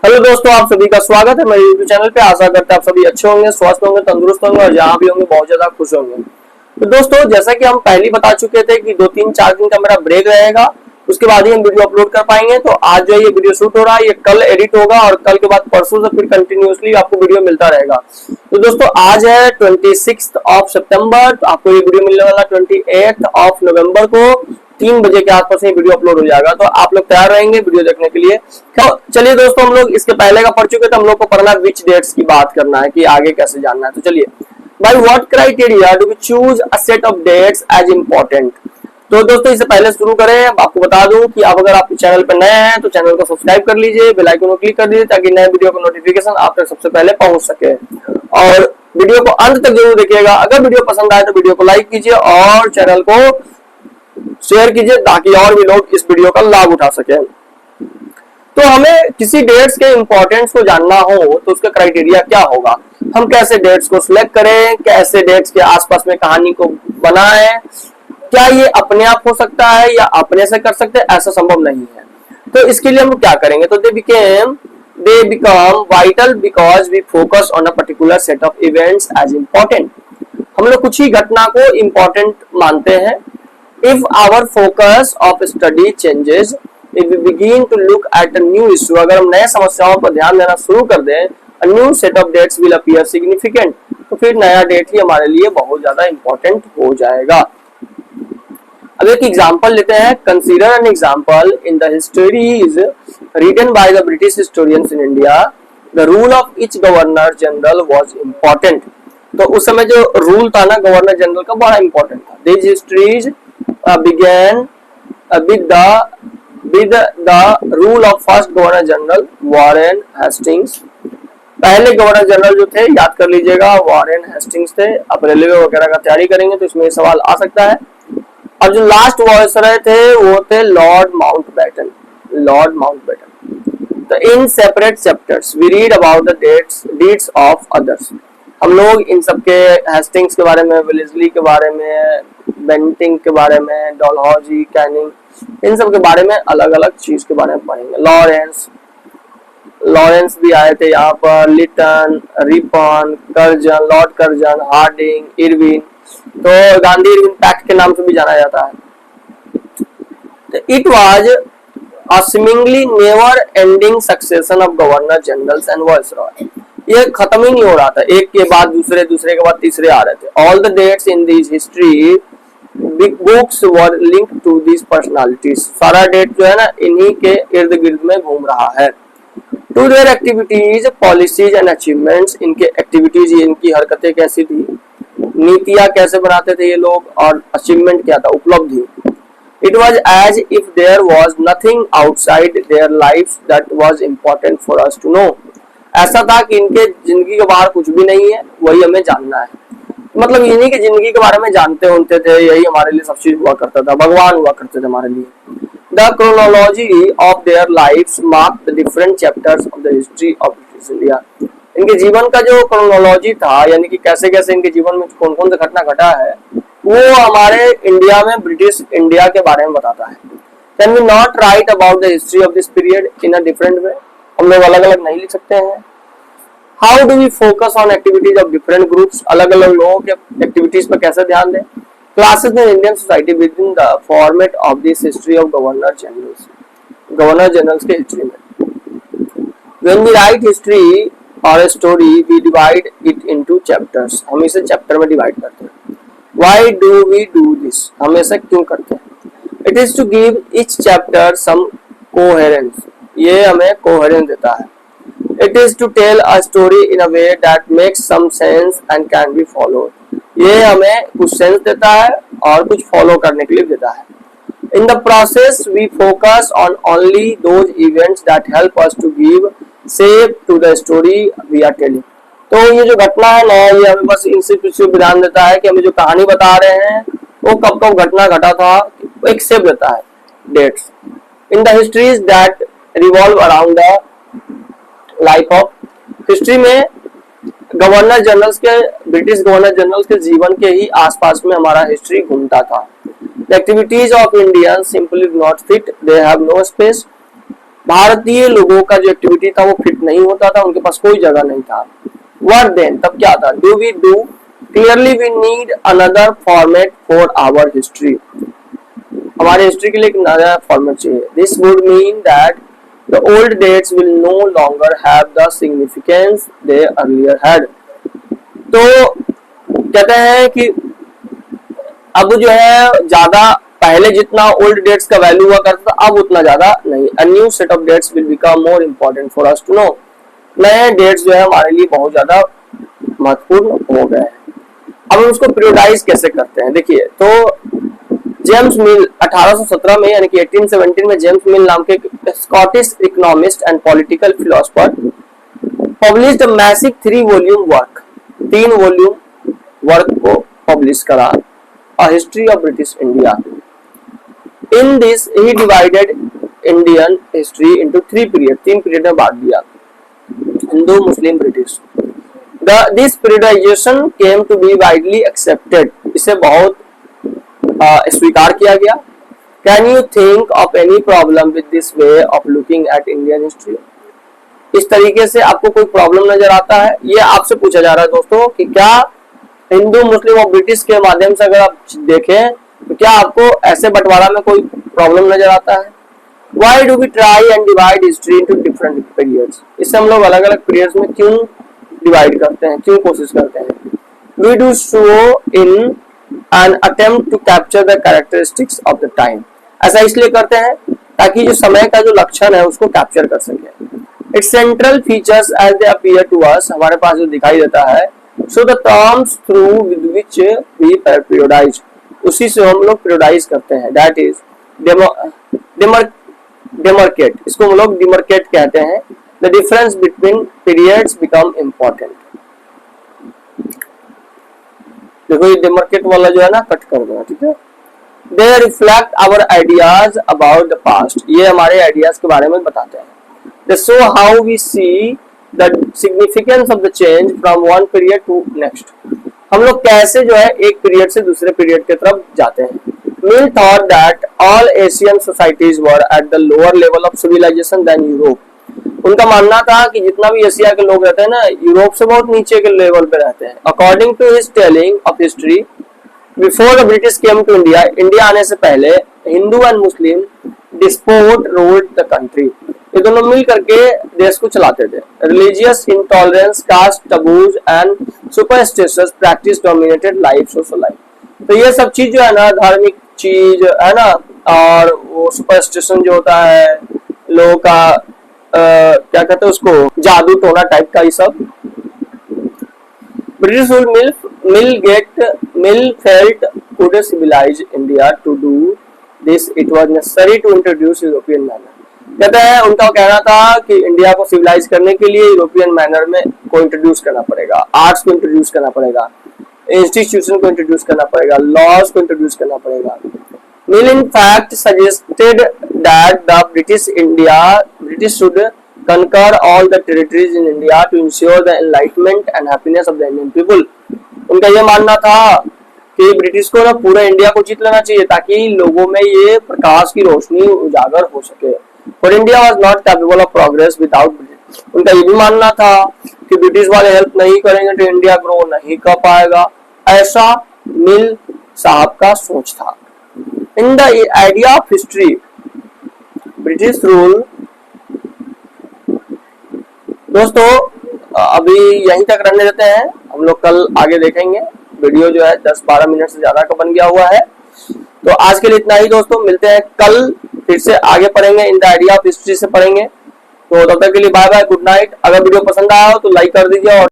Hello दोस्तों, आप सभी का स्वागत है मेरे यूट्यूब चैनल पे। आशा करते हैं आप सभी अच्छे होंगे, स्वस्थ होंगे, तंदुरुस्त होंगे और जहां भी होंगे बहुत ज्यादा खुश होंगे। तो दोस्तों, जैसा कि हम पहले बता चुके थे कि 2-3-4 दिन का मेरा ब्रेक रहेगा, उसके बाद ही हम वीडियो अपलोड कर पाएंगे। तो आज जो ये वीडियो शूट हो रहा है ये कल एडिट होगा और कल के बाद परसों से फिर कंटिन्यूअसली आपको वीडियो मिलता रहेगा। तो दोस्तों, आज है 26 सितंबर, तो आपको ये वीडियो मिलने वाला 28 नवंबर को 3 बजे के आसपास ये वीडियो अपलोड हो जाएगा। तो आप लोग तैयार रहेंगे वीडियो देखने के लिए। तो चलिए दोस्तों, हम लोग इसके पहले का पढ़ चुके थे, हम लोग को पढ़ना विच डेट्स की बात करना है कि आगे कैसे जानना है। तो चलिए, by what criteria do we choose a set of dates as important. तो दोस्तों, इससे पहले शुरू करें, आपको बता दूं कि आप अगर आप चैनल पर नए हैं तो चैनल को सब्सक्राइब कर लीजिए, बेल आइकन को क्लिक कर दीजिए ताकि नए वीडियो का नोटिफिकेशन आप तक सबसे पहले पहुंच सके। और वीडियो को अंत तक जरूर देखिएगा। अगर वीडियो पसंद आए तो वीडियो को लाइक कीजिए और चैनल को शेयर कीजिए ताकि और भी लोग इस वीडियो का लाभ उठा सके। तो हमें किसी डेट्स के इंपॉर्टेंस को जानना हो तो उसका क्राइटेरिया क्या होगा, हम कैसे डेट्स को सिलेक्ट करें, कैसे डेट्स के आसपास में कहानी को बनाएं, क्या ये अपने आप हो सकता है या अपने से कर सकते हैं, ऐसा संभव नहीं है। तो इसके लिए हम क्या करेंगे, तो they become vital because we focus on a particular set of events as important. हम लोग कुछ ही घटना को इंपॉर्टेंट मानते हैं। If our focus of study changes, if we begin to look at a new issue, अगर हम नए समस्याओं पर ध्यान देना शुरू कर दें, a new set of dates will appear significant, तो फिर नया डेट ही हमारे लिए बहुत ज्यादा इंपॉर्टेंट हो जाएगा। अब एक एग्जांपल लेते हैं। Consider an example in the histories written by the British historians in India, the rule of each governor general was important. तो उस समय जो रूल था ना गवर्नर जनरल का, बड़ा इंपॉर्टेंट था। This histories began with the rule of first governor general Warren Hastings। पहले गवर्नर जनरल जो थे, याद कर लीजिएगा, वॉरेन हेस्टिंग्स थे। अब रेलवे वगैरह का तैयारी करेंगे तो इसमें सवाल आ सकता है। और जो लास्ट वायसराय थे वो थे लॉर्ड माउंटबेटन। तो in separate chapters we read about the deeds of others. हम लोग इन सबके, हेस्टिंग्स के बारे में, वेलेस्ली के बारे में, बेंटिंग के बारे में, डलहौजी, कैनिंग, इन सब के बारे में अलग अलग चीज के बारे में पढ़ेंगे। लॉरेंस भी आए थे यहाँ पर, Lytton, Ripon, Curzon, Lord Curzon, Hardinge, Irwin. तो गांधी इरविन पैक्ट के नाम से भी जाना जाता है। It was a seemingly never ending succession of governor generals and viceroy। ये खत्म ही नहीं हो रहा था, एक के बाद दूसरे, दूसरे के बाद तीसरे आ रहे थे। All the dates in this history big books were linked to these personalities। सारा डेट जो है ना इन्हीं के इर्द गिर्द में घूम रहा है। To their activities, policies and achievements, इनके एक्टिविटीज, इनकी हरकतें कैसी थी, नीतियां कैसे बनाते थे ये लोग, और अचीवमेंट क्या था, उपलब्धि। It was as if there was nothing outside their lives that was important for us to know। ऐसा था कि इनके जिंदगी के बाहर कुछ भी नहीं है, वही हमें जानना है। मतलब इन्हीं की जिंदगी के बारे में जानते होते थे, यही हमारे लिए सब चीज हुआ करता था, भगवान हुआ करते थे हमारे लिए। The chronology of their lives mark the different chapters of the history of British India. इनके जीवन का जो क्रोनोलॉजी था, यानी कि कैसे कैसे इनके जीवन में कौन कौन सा घटना घटा है, वो हमारे इंडिया में, ब्रिटिश इंडिया के बारे में बताता है। Can we not write about the history of this period in a different way. हम लोग अलग अलग नहीं लिख सकते हैं। How do we focus on activities of different groups, अलग अलग लोगों के एक्टिविटीज पर कैसे ध्यान दें। Classes in Indian society with in the format of this history of governor generals के हिस्ट्री में। व्हेन वी राइट हिस्ट्री और a story we divide it into chapters। हम इसे चैप्टर में डिवाइड करते हैं। Why do we do this? हम ऐसा क्यों करते हैं? It is to give each chapter some coherence। ये हमें coherence देता है। It is to tell a story in a way that makes some sense and can be followed। ये हमें कुछ सेंस देता है और कुछ फॉलो करने के लिए देता है। In the process we focus on only those events that help us to give shape to the story we are telling। तो ये जो घटना है ना, ये हमें बस इनसे कुछ ध्यान देता है कि हमें जो कहानी बता रहे हैं वो कब कब घटना घटा था, एक शेप देता है, dates. In the histories that revolve around the life of, history में गवर्नर जनरल्स के, ब्रिटिश गवर्नर जनरल्स के जीवन के ही आसपास में हमारा हिस्ट्री घूमता था। The activities of Indians simply do not fit, they have no space. भारतीय लोगों का जो एक्टिविटी था वो फिट नहीं होता था, उनके पास कोई जगह नहीं था। व्हाट देन, तब क्या था? Do we do clearly we need another format for our history, हमारे हिस्ट्री के लिए एक नया फॉर्मेट चाहिए। This would mean that the old dates will no longer have the significance they earlier had. तो कहते हैं कि अब जो है ज्यादा पहले जितना ओल्ड डेट्स का वैल्यू हुआ करता था अब उतना ज्यादा नहीं। A new set of dates will become more important for us to know, नए डेट्स जो है हमारे लिए बहुत ज्यादा महत्वपूर्ण हो गए हैं। अब हम उसको पीरियडाइज कैसे करते हैं, देखिए तो जेम्स मिल 1817 में यानी कि 1817 में जेम्स मिल नाम के Scottish economist and political philosopher published a massive 3 volume work, 3 volume work को पब्लिश करा, a history of British India. In this he divided Indian history into 3 period, 3 period में बांट दिया, हिंदू, मुस्लिम, British. This periodization came to be widely accepted, इसे बहुत स्वीकार किया गया। Can you think of any problem with this way of looking at Indian history? इस तरीके से आपको कोई प्रॉब्लम नजर आता है? ये आपसे पूछा जा रहा है दोस्तों कि क्या हिंदू, मुस्लिम और ब्रिटिश के माध्यम से अगर आप देखें तो क्या आपको ऐसे बंटवारा में कोई प्रॉब्लम नजर आता है? Why do we try and divide history into different periods? इससे हम लोग अलग अलग पीरियड्स में क्यों डिवाइड करते हैं, क्यों कोशिश करते हैं? We do so in an attempt to capture the characteristics of the time. ऐसा इसलिए करते हैं ताकि जो समय का जो लक्षण है उसको कैप्चर कर सके। Its central features as they appear to us, हमारे पास जो दिखाई देता है, so the terms through with which we periodize, उसी से हम लोग periodize करते हैं। That is demarcate, इसको हम लोग demarcate कहते हैं। The difference between periods become important. देखो ये demarcate वाला जो है ना कट कर दो, ठीक है। They reflect our ideas about the past, ये हमारे ideas के बारे में बताते हैं। They show how we see the significance of the change from one period to next. हम लोग कैसे जो है एक पीरियड से दूसरे पीरियड की तरफ जाते हैं। Mill thought that all Asian societies were at the lower level of civilization than Europe. उनका मानना था कि जितना भी एशिया के लोग रहते हैं ना, यूरोप से बहुत नीचे के लेवल पे रहते हैं। According to his telling of history, before the British came to India, India आने से पहले Hindu and Muslim despot ruled the country, ये दोनों मिल करके देश को चलाते थे। Religious intolerance, caste taboos and superstitious practice dominated life, social life. तो ये सब चीज जो है ना, धार्मिक चीज है ना, और वो सुपरस्टिशन जो होता है लोगों का क्या कहते हैं उसको, जादू टोना टाइप का, ये सब। British rule Mill felt could civilize India to do this, it was necessary to introduce European manner. कहते हैं उनका कहना था कि इंडिया को सिविलाइज करने के लिए यूरोपियन मैनर में को इंट्रोड्यूस करना पड़ेगा, आर्ट्स को इंट्रोड्यूस करना पड़ेगा, इंस्टीट्यूशन को इंट्रोड्यूस करना पड़ेगा, लॉज को इंट्रोड्यूस करना पड़ेगा। Mill in fact suggested that the British should conquer all the territories in India to ensure the enlightenment and happiness of the Indian people. उनका ये मानना था कि ब्रिटिश को ना पूरा इंडिया को जीत लेना चाहिए ताकि लोगों में ये प्रकाश की रोशनी उजागर हो सके। For India was not capable of progress without British. उनका ये भी मानना था कि ब्रिटिश वाले हेल्प नहीं करेंगे तो इंडिया ग्रो नहीं कर पाएगा, ऐसा मिल साहब का सोच था। In the idea of history, British rule, दोस्तों अभी यहीं तक रहने देते हैं, हम लोग कल आगे देखेंगे। वीडियो जो है 10-12 मिनट से ज्यादा का बन गया हुआ है, तो आज के लिए इतना ही दोस्तों। मिलते हैं कल, फिर से आगे पढ़ेंगे, in the idea of history से पढ़ेंगे। तो तब तक के लिए बाय बाय, गुड नाइट। अगर वीडियो पसंद आया हो तो लाइक कर दीजिए और